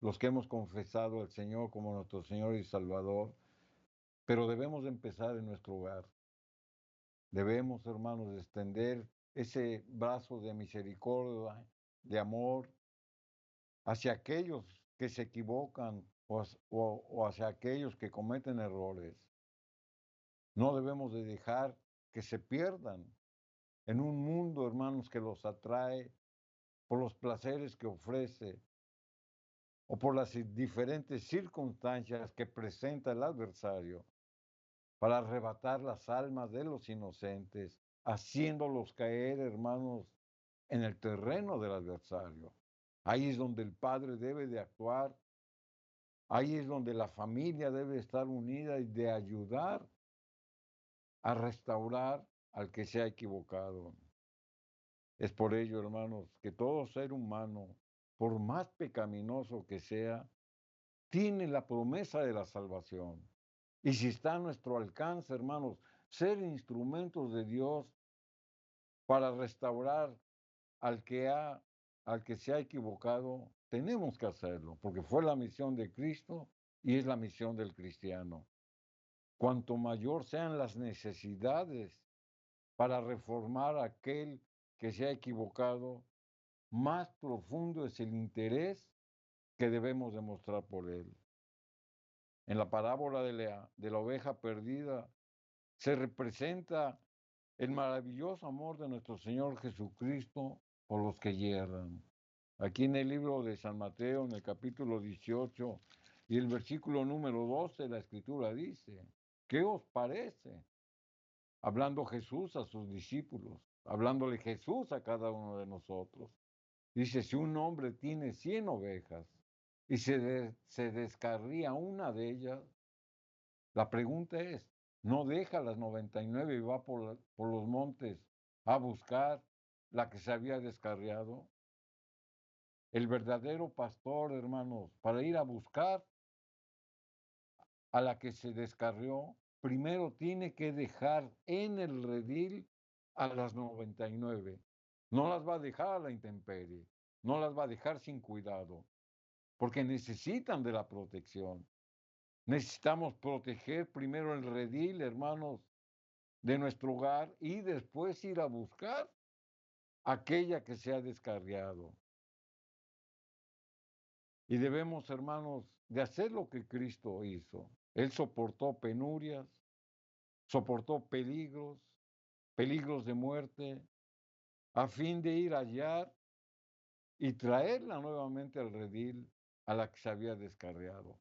S3: los que hemos confesado al Señor como nuestro Señor y Salvador, pero debemos empezar en nuestro hogar. Debemos, hermanos, extender ese brazo de misericordia, de amor, hacia aquellos que se equivocan o hacia aquellos que cometen errores. No debemos de dejar que se pierdan en un mundo, hermanos, que los atrae por los placeres que ofrece o por las diferentes circunstancias que presenta el adversario para arrebatar las almas de los inocentes, haciéndolos caer, hermanos, en el terreno del adversario. Ahí es donde el padre debe de actuar, ahí es donde la familia debe estar unida y de ayudar a restaurar al que se ha equivocado. Es por ello, hermanos, que todo ser humano, por más pecaminoso que sea, tiene la promesa de la salvación. Y si está a nuestro alcance, hermanos, ser instrumentos de Dios para restaurar al que al que se ha equivocado, tenemos que hacerlo, porque fue la misión de Cristo y es la misión del cristiano. Cuanto mayor sean las necesidades para reformar a aquel que se ha equivocado, más profundo es el interés que debemos demostrar por él. En la parábola de la oveja perdida se representa el maravilloso amor de nuestro Señor Jesucristo por los que yerran. Aquí en el libro de San Mateo, en el capítulo 18 y el versículo número 12, la Escritura dice, ¿qué os parece? Hablando Jesús a sus discípulos, hablándole Jesús a cada uno de nosotros. Dice, si un hombre tiene 100 ovejas y se descarría una de ellas, la pregunta es, ¿no deja las 99 y va por los montes a buscar la que se había descarriado? El verdadero pastor, hermanos, para ir a buscar a la que se descarrió, primero tiene que dejar en el redil a las 99. No las va a dejar a la intemperie, no las va a dejar sin cuidado, porque necesitan de la protección. Necesitamos proteger primero el redil, hermanos, de nuestro hogar y después ir a buscar aquella que se ha descarriado. Y debemos, hermanos, de hacer lo que Cristo hizo. Él soportó penurias, soportó peligros de muerte, a fin de ir a hallar y traerla nuevamente al redil a la que se había descarriado.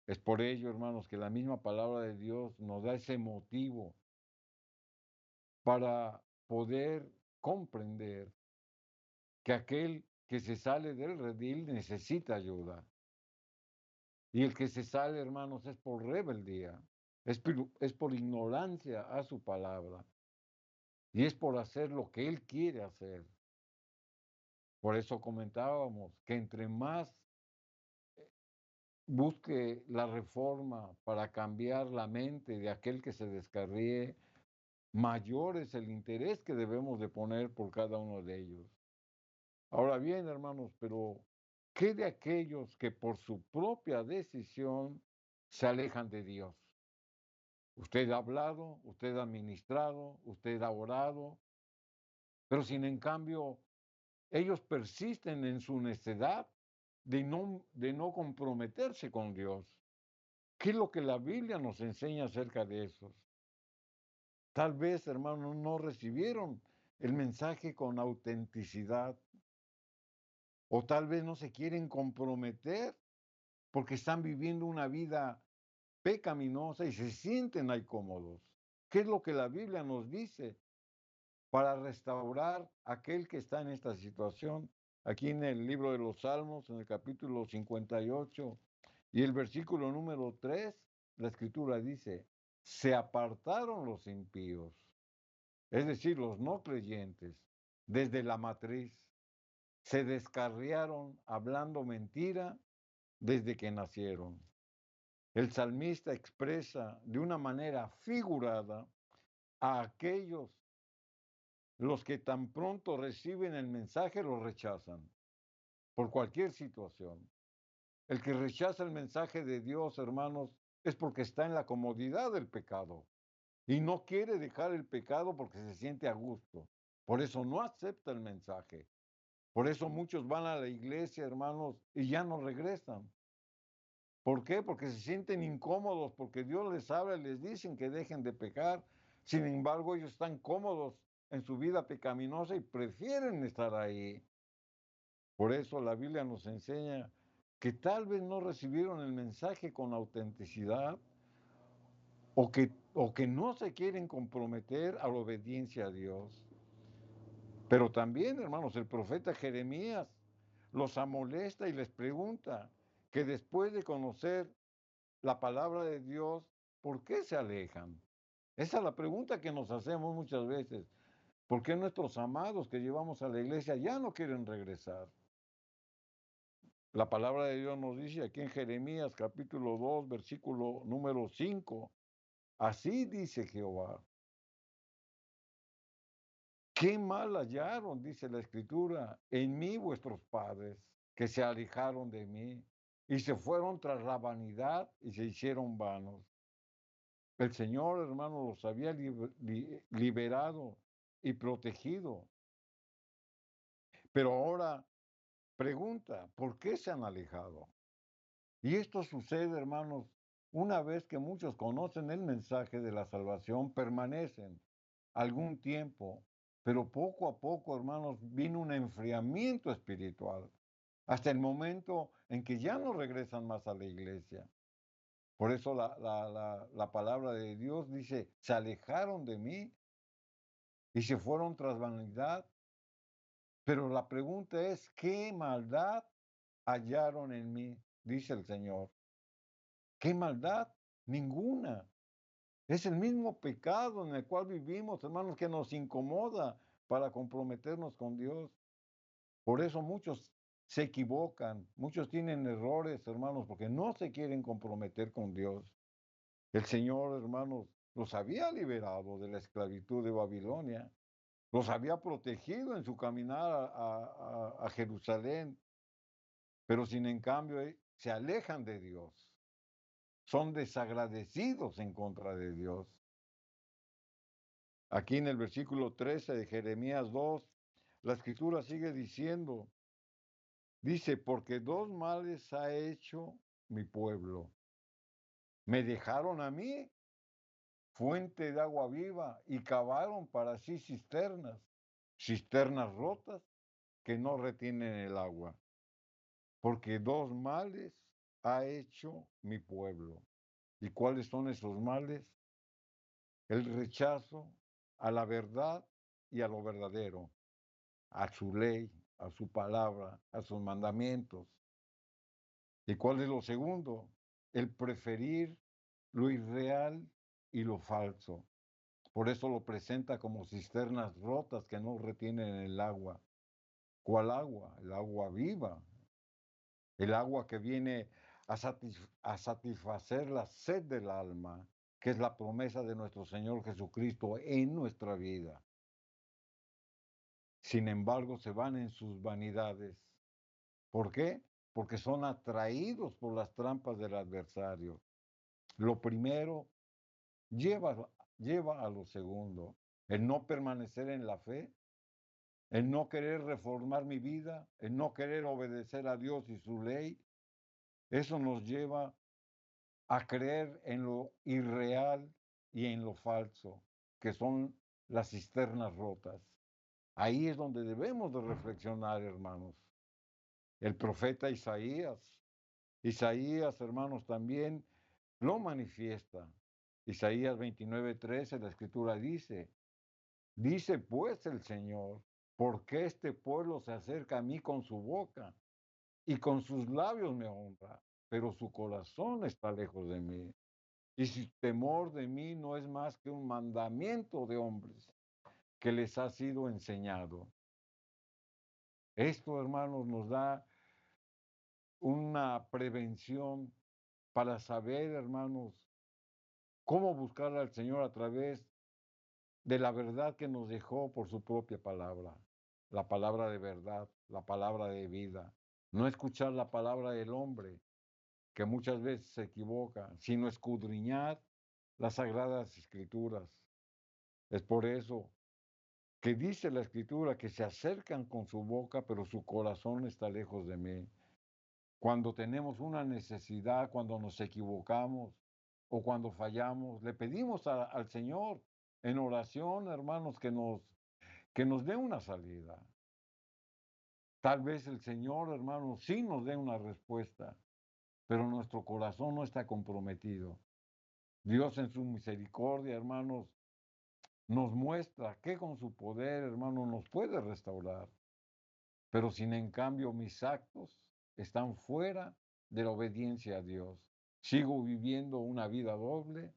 S3: Es por ello, hermanos, que la misma palabra de Dios nos da ese motivo para poder comprender que aquel que se sale del redil necesita ayuda. Y el que se sale, hermanos, es por rebeldía, es por ignorancia a su palabra. Y es por hacer lo que él quiere hacer. Por eso comentábamos que entre más busque la reforma para cambiar la mente de aquel que se descarríe, mayor es el interés que debemos de poner por cada uno de ellos. Ahora bien, hermanos, pero ¿qué de aquellos que por su propia decisión se alejan de Dios? Usted ha hablado, usted ha ministrado, usted ha orado, pero sin en cambio ellos persisten en su necedad de no comprometerse con Dios. ¿Qué es lo que la Biblia nos enseña acerca de esos? Tal vez, hermanos, no recibieron el mensaje con autenticidad o tal vez no se quieren comprometer porque están viviendo una vida pecaminosa y se sienten ahí cómodos. ¿Qué es lo que la Biblia nos dice para restaurar a aquel que está en esta situación? Aquí en el libro de los Salmos, en el capítulo 58 y el versículo número 3, la escritura dice, se apartaron los impíos, es decir, los no creyentes, desde la matriz, se descarriaron hablando mentira desde que nacieron. El salmista expresa de una manera figurada a aquellos los que tan pronto reciben el mensaje lo rechazan por cualquier situación. El que rechaza el mensaje de Dios, hermanos, es porque está en la comodidad del pecado. y no quiere dejar el pecado porque se siente a gusto. Por eso no acepta el mensaje. Por eso muchos van a la iglesia, hermanos, y ya no regresan. ¿Por qué? Porque se sienten incómodos, porque Dios les habla y les dicen que dejen de pecar. Sin embargo, ellos están cómodos en su vida pecaminosa y prefieren estar ahí. Por eso la Biblia nos enseña que tal vez no recibieron el mensaje con autenticidad o que no se quieren comprometer a la obediencia a Dios. Pero también, hermanos, el profeta Jeremías los amolesta y les pregunta que después de conocer la palabra de Dios, ¿por qué se alejan? Esa es la pregunta que nos hacemos muchas veces. ¿Por qué nuestros amados que llevamos a la iglesia ya no quieren regresar? La palabra de Dios nos dice aquí en Jeremías capítulo 2, versículo número 5, así dice Jehová. Qué mal hallaron, dice la Escritura, en mí vuestros padres, que se alejaron de mí y se fueron tras la vanidad y se hicieron vanos. El Señor, hermano, los había liberado y protegido. Pero ahora pregunta, ¿por qué se han alejado? Y esto sucede, hermanos, una vez que muchos conocen el mensaje de la salvación, permanecen algún tiempo, pero poco a poco, hermanos, vino un enfriamiento espiritual, hasta el momento en que ya no regresan más a la iglesia. Por eso la palabra de Dios dice, se alejaron de mí y se fueron tras vanidad. Pero la pregunta es, ¿qué maldad hallaron en mí? Dice el Señor. ¿Qué maldad? Ninguna. Es el mismo pecado en el cual vivimos, hermanos, que nos incomoda para comprometernos con Dios. Por eso muchos se equivocan, muchos tienen errores, hermanos, porque no se quieren comprometer con Dios. El Señor, hermanos, los había liberado de la esclavitud de Babilonia, los había protegido en su caminar a Jerusalén, pero sin en cambio se alejan de Dios, son desagradecidos en contra de Dios. Aquí en el versículo 13 de Jeremías 2, la escritura sigue diciendo, dice, porque dos males ha hecho mi pueblo. Me dejaron a mí, fuente de agua viva, y cavaron para sí cisternas, cisternas rotas que no retienen el agua. Porque dos males ha hecho mi pueblo. ¿Y cuáles son esos males? El rechazo a la verdad y a lo verdadero, a su ley, a su palabra, a sus mandamientos. ¿Y cuál es lo segundo? El preferir lo irreal y lo falso. Por eso lo presenta como cisternas rotas que no retienen el agua. ¿Cuál agua? El agua viva, el agua que viene a satisfacer la sed del alma, que es la promesa de nuestro Señor Jesucristo en nuestra vida. Sin embargo, se van en sus vanidades. ¿Por qué? Porque son atraídos por las trampas del adversario. Lo primero lleva a lo segundo. El no permanecer en la fe, el no querer reformar mi vida, el no querer obedecer a Dios y su ley, eso nos lleva a creer en lo irreal y en lo falso, que son las cisternas rotas. Ahí es donde debemos de reflexionar, hermanos. El profeta Isaías, hermanos, también lo manifiesta. Isaías 29:13, la escritura dice pues el Señor, ¿por qué este pueblo se acerca a mí con su boca y con sus labios me honra, pero su corazón está lejos de mí? Y su temor de mí no es más que un mandamiento de hombres que les ha sido enseñado. Esto, hermanos, nos da una prevención para saber, hermanos, cómo buscar al Señor a través de la verdad que nos dejó por su propia palabra, la palabra de verdad, la palabra de vida. No escuchar la palabra del hombre, que muchas veces se equivoca, sino escudriñar las Sagradas Escrituras. Es por eso que dice la Escritura que se acercan con su boca, pero su corazón está lejos de mí. Cuando tenemos una necesidad, cuando nos equivocamos o cuando fallamos, le pedimos al Señor en oración, hermanos, que nos dé una salida. Tal vez el Señor, hermanos, sí nos dé una respuesta, pero nuestro corazón no está comprometido. Dios en su misericordia, hermanos, nos muestra que con su poder, hermano, nos puede restaurar. Pero sin en cambio mis actos están fuera de la obediencia a Dios. Sigo viviendo una vida doble,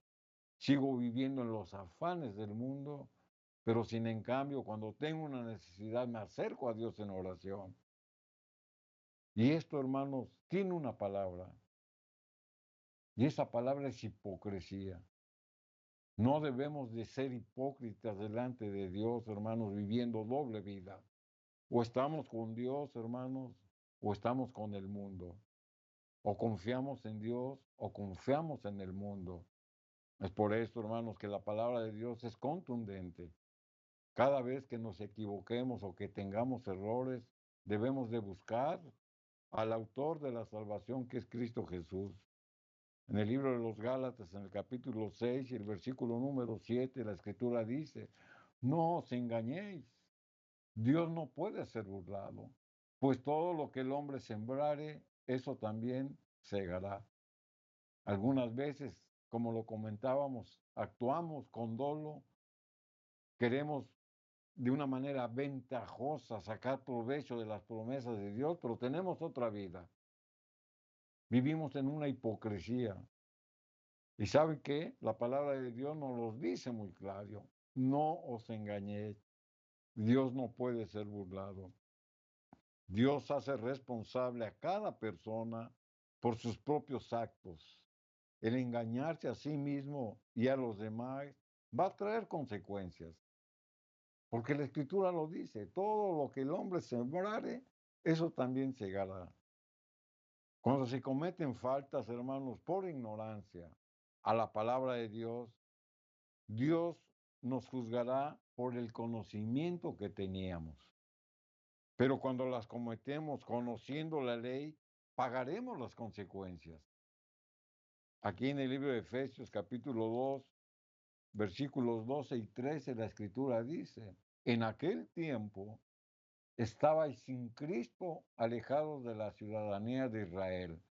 S3: sigo viviendo en los afanes del mundo, pero sin en cambio cuando tengo una necesidad me acerco a Dios en oración. Y esto, hermanos, tiene una palabra, y esa palabra es hipocresía. No debemos de ser hipócritas delante de Dios, hermanos, viviendo doble vida. O estamos con Dios, hermanos, o estamos con el mundo. O confiamos en Dios o confiamos en el mundo. Es por esto, hermanos, que la palabra de Dios es contundente. Cada vez que nos equivoquemos o que tengamos errores, debemos de buscar al autor de la salvación, que es Cristo Jesús. En el libro de los Gálatas, en el capítulo 6 y el versículo número 7, la Escritura dice: no os engañéis, Dios no puede ser burlado, pues todo lo que el hombre sembrare, eso también segará. Algunas veces, como lo comentábamos, actuamos con dolo, queremos de una manera ventajosa sacar provecho de las promesas de Dios, pero tenemos otra vida. Vivimos en una hipocresía. ¿Y saben qué? La palabra de Dios nos lo dice muy claro. No os engañéis. Dios no puede ser burlado. Dios hace responsable a cada persona por sus propios actos. El engañarse a sí mismo y a los demás va a traer consecuencias. Porque la Escritura lo dice, todo lo que el hombre sembrare, eso también segará. Cuando se cometen faltas, hermanos, por ignorancia a la palabra de Dios, Dios nos juzgará por el conocimiento que teníamos. Pero cuando las cometemos conociendo la ley, pagaremos las consecuencias. Aquí en el libro de Efesios capítulo 2, versículos 12 y 13, la Escritura dice: en aquel tiempo estabais sin Cristo, alejados de la ciudadanía de Israel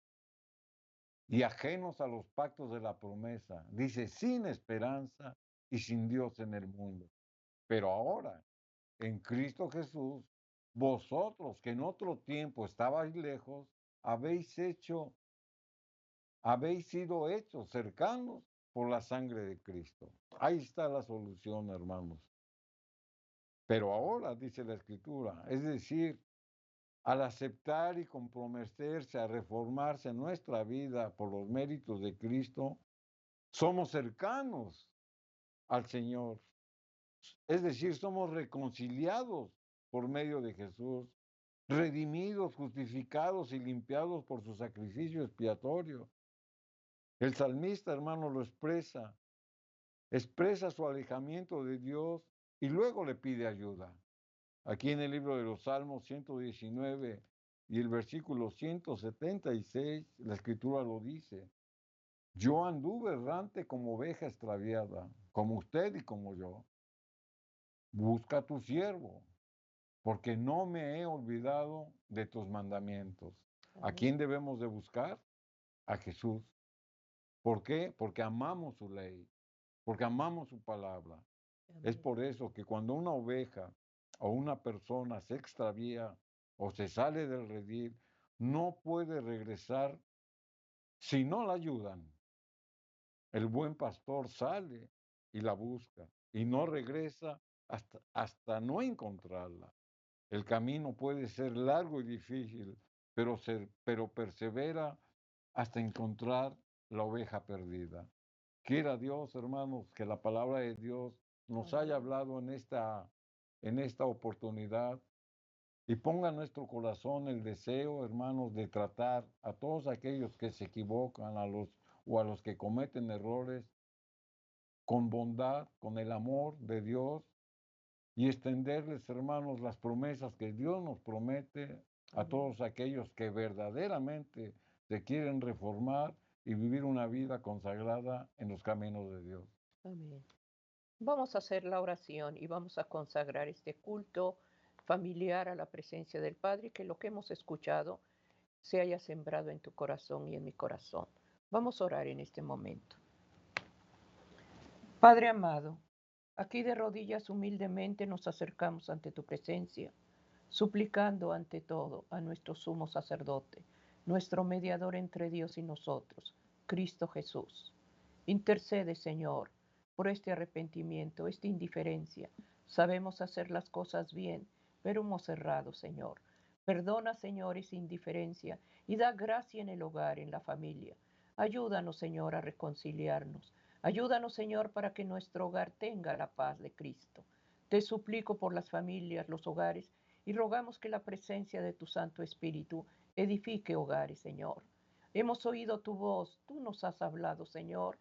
S3: y ajenos a los pactos de la promesa. Dice, sin esperanza y sin Dios en el mundo. Pero ahora, en Cristo Jesús, vosotros que en otro tiempo estabais lejos, habéis sido hechos cercanos por la sangre de Cristo. Ahí está la solución, hermanos. Pero ahora, dice la Escritura, es decir, al aceptar y comprometerse a reformarse nuestra vida por los méritos de Cristo, somos cercanos al Señor. Es decir, somos reconciliados por medio de Jesús, redimidos, justificados y limpiados por su sacrificio expiatorio. El salmista, hermano, lo expresa su alejamiento de Dios y luego le pide ayuda. Aquí en el libro de los Salmos 119 y el versículo 176, la Escritura lo dice: yo anduve errante como oveja extraviada, como usted y como yo. Busca a tu siervo, porque no me he olvidado de tus mandamientos. ¿A quién debemos de buscar? A Jesús. ¿Por qué? Porque amamos su ley, porque amamos su palabra. Es por eso que cuando una oveja o una persona se extravía o se sale del redil, no puede regresar si no la ayudan. El buen pastor sale y la busca y no regresa hasta no encontrarla. El camino puede ser largo y difícil, pero persevera hasta encontrar la oveja perdida. Quiera Dios, hermanos, que la palabra de Dios nos haya hablado en esta oportunidad y ponga en nuestro corazón el deseo, hermanos, de tratar a todos aquellos que se equivocan, o a los que cometen errores, con bondad, con el amor de Dios y extenderles, hermanos, las promesas que Dios nos promete a
S2: Amén.
S3: todos aquellos que verdaderamente se quieren reformar y vivir una vida consagrada en los caminos de Dios.
S2: Amén. Vamos a hacer la oración y vamos a consagrar este culto familiar a la presencia del Padre, que lo que hemos escuchado se haya sembrado en tu corazón y en mi corazón. Vamos a orar en este momento. Padre amado, aquí de rodillas humildemente nos acercamos ante tu presencia, suplicando ante todo a nuestro sumo sacerdote, nuestro mediador entre Dios y nosotros, Cristo Jesús. Intercede, Señor, por este arrepentimiento, esta indiferencia. Sabemos hacer las cosas bien, pero hemos errado, Señor. Perdona, Señor, esa indiferencia y da gracia en el hogar, en la familia. Ayúdanos, Señor, a reconciliarnos. Ayúdanos, Señor, para que nuestro hogar tenga la paz de Cristo. Te suplico por las familias, los hogares, y rogamos que la presencia de tu Santo Espíritu edifique hogares, Señor. Hemos oído tu voz, tú nos has hablado, Señor.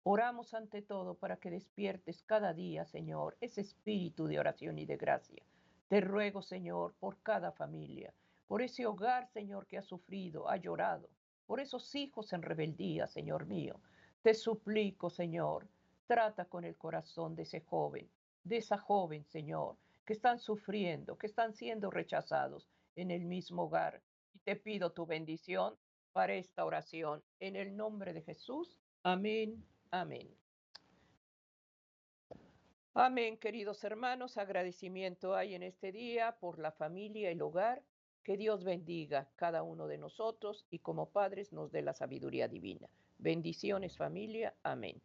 S2: Oramos ante todo para que despiertes cada día, Señor, ese espíritu de oración y de gracia. Te ruego, Señor, por cada familia, por ese hogar, Señor, que ha sufrido, ha llorado, por esos hijos en rebeldía, Señor mío. Te suplico, Señor, trata con el corazón de ese joven, de esa joven, Señor, que están sufriendo, que están siendo rechazados en el mismo hogar. Y te pido tu bendición para esta oración. En el nombre de Jesús. Amén. Amén. Amén, queridos hermanos. Agradecimiento hay en este día por la familia y el hogar. Que Dios bendiga cada uno de nosotros y como padres nos dé la sabiduría divina. Bendiciones, familia. Amén.